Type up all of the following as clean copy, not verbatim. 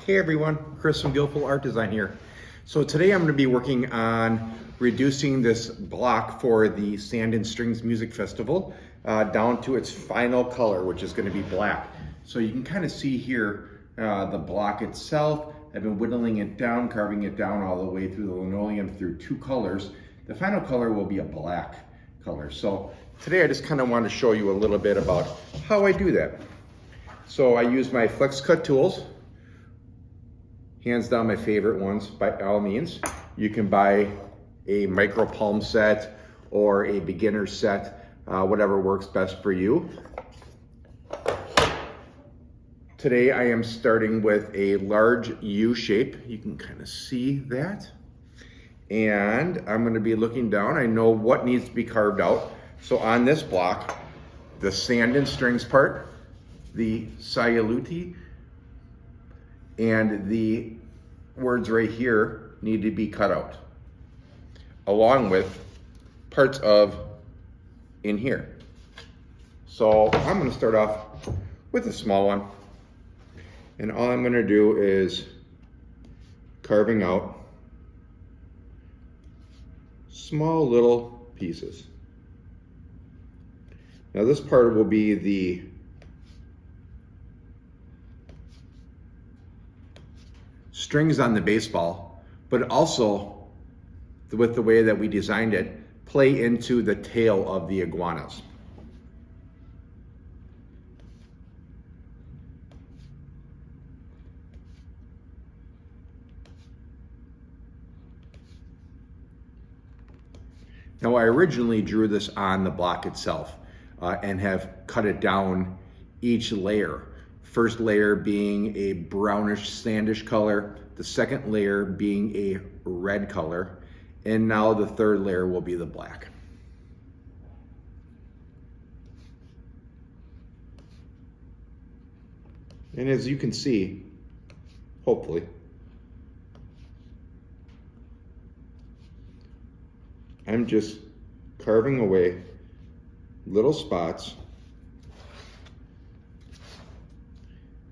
Hey everyone, Chris from Guilful Art Design here. So today I'm going to be working on reducing this block for the Sand and Strings Music Festival down to its final color, which is going to be black. So you can kind of see here the block itself. I've been whittling it down, carving it down all the way through the linoleum through two colors. The final color will be a black color. So today I just kind of want to show you a little bit about how I do that. So I use my flex cut tools. Hands down my favorite ones by all means. You can buy a micro palm set or a beginner set, whatever works best for you. Today I am starting with a large U shape. You can kind of see that. And I'm going to be looking down. I know what needs to be carved out. So on this block, the sand and strings part, the saluti, and the words right here need to be cut out, along with parts of in here. So I'm going to start off with a small one, and all I'm going to do is carving out small little pieces. Now this part will be the strings on the baseball, but also with the way that we designed it, play into the tail of the iguanas. Now I originally drew this on the block itself and have cut it down each layer. First layer being a brownish sandish color, the second layer being a red color, and now the third layer will be the black. And as you can see, hopefully, I'm just carving away little spots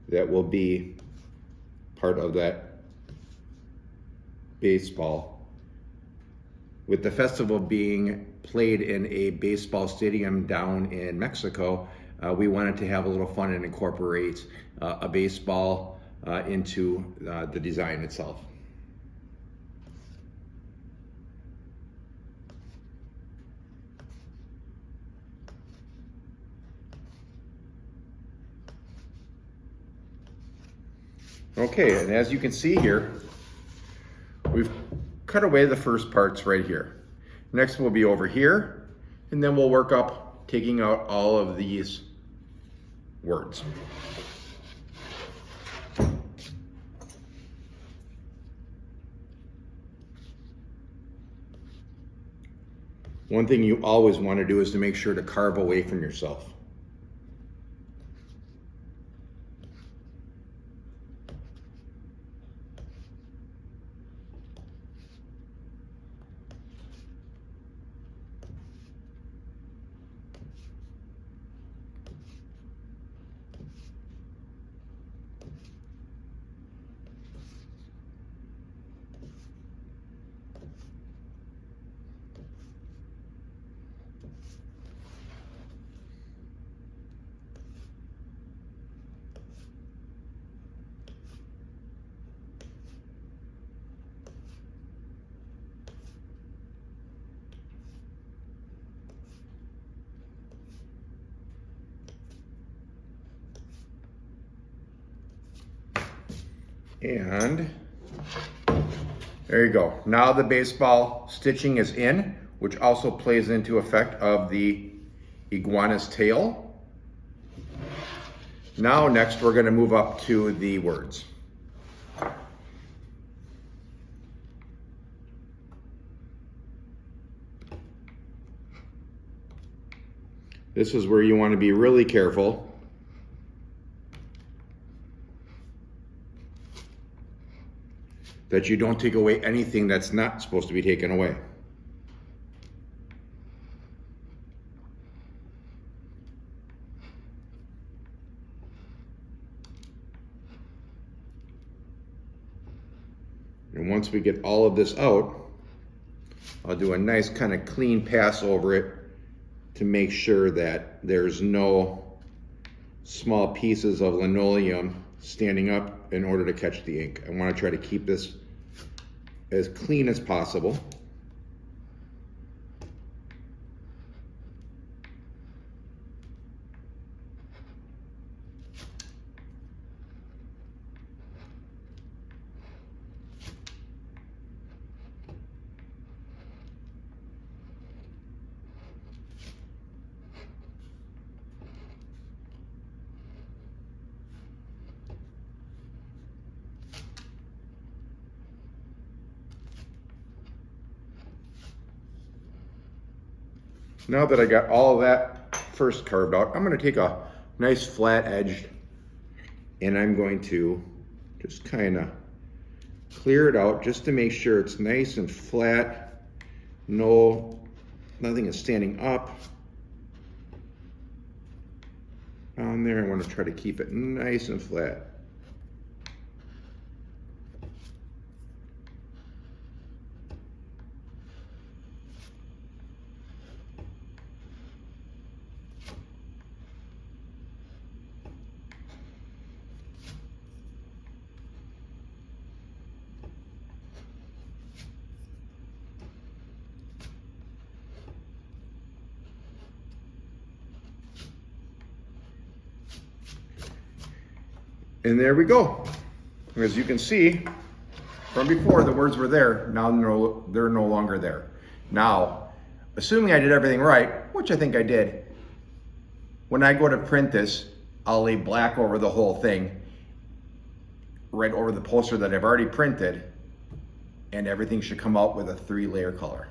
that will be part of that baseball. With the festival being played in a baseball stadium down in Mexico, we wanted to have a little fun and incorporate a baseball into the design itself. Okay, and as you can see here, we've cut away the first parts right here. Next we'll be over here, and then we'll work up taking out all of these words. One thing you always want to do is to make sure to carve away from yourself. And there you go. Now the baseball stitching is in, which also plays into effect of the iguana's tail. Now next we're going to move up to the words. This is where you want to be really careful that you don't take away anything that's not supposed to be taken away. And once we get all of this out, I'll do a nice kind of clean pass over it to make sure that there's no small pieces of linoleum standing up in order to catch the ink. I want to try to keep this as clean as possible. Now that I got all of that first carved out, I'm going to take a nice flat edge and I'm going to just kind of clear it out just to make sure it's nice and flat. Nothing is standing up on there. I want to try to keep it nice and flat. And there we go. As you can see, from before the words were there, now they're no longer there. Now, assuming I did everything right, which I think I did, when I go to print this, I'll lay black over the whole thing, right over the poster that I've already printed, and everything should come out with a 3-layer color.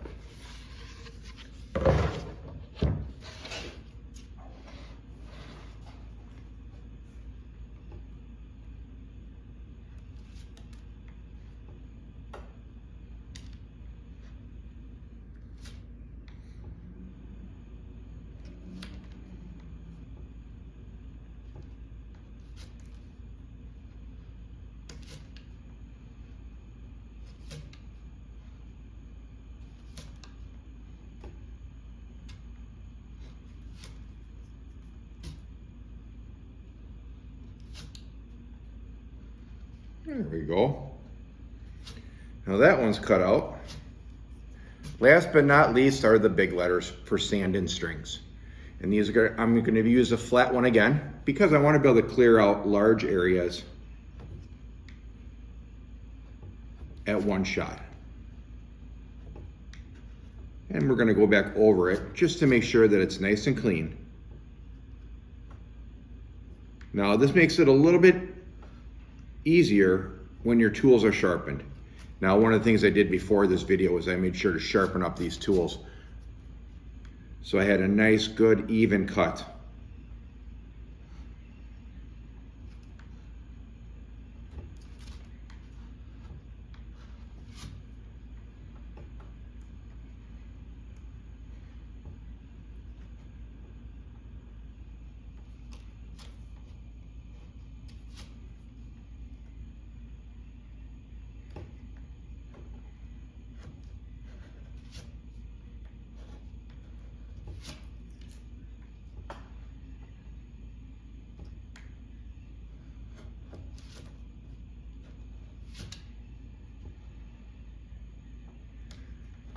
There we go. Now that one's cut out. Last but not least are the big letters for sand and strings. And these are I'm going to use a flat one again because I want to be able to clear out large areas at one shot. And we're going to go back over it just to make sure that it's nice and clean. Now this makes it a little bit easier when your tools are sharpened. Now, one of the things I did before this video was I made sure to sharpen up these tools. So I had a nice, good, even cut.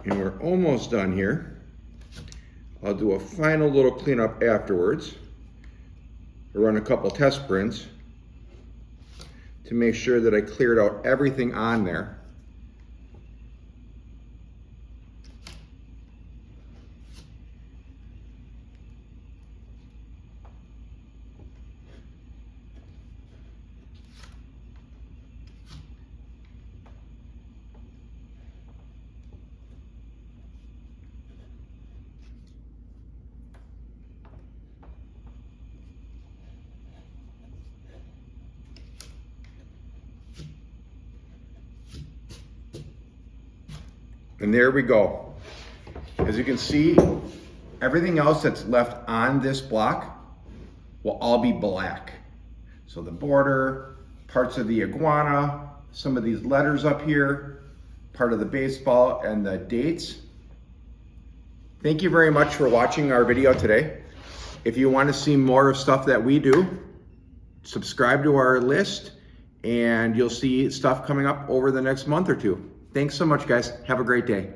And we're almost done here. I'll do a final little cleanup afterwards. I'll run a couple test prints to make sure that I cleared out everything on there. And there we go. As you can see, everything else that's left on this block will all be black. So the border, parts of the iguana, some of these letters up here, part of the baseball and the dates. Thank you very much for watching our video today. If you want to see more of stuff that we do, subscribe to our list and you'll see stuff coming up over the next month or two. Thanks so much, guys. Have a great day.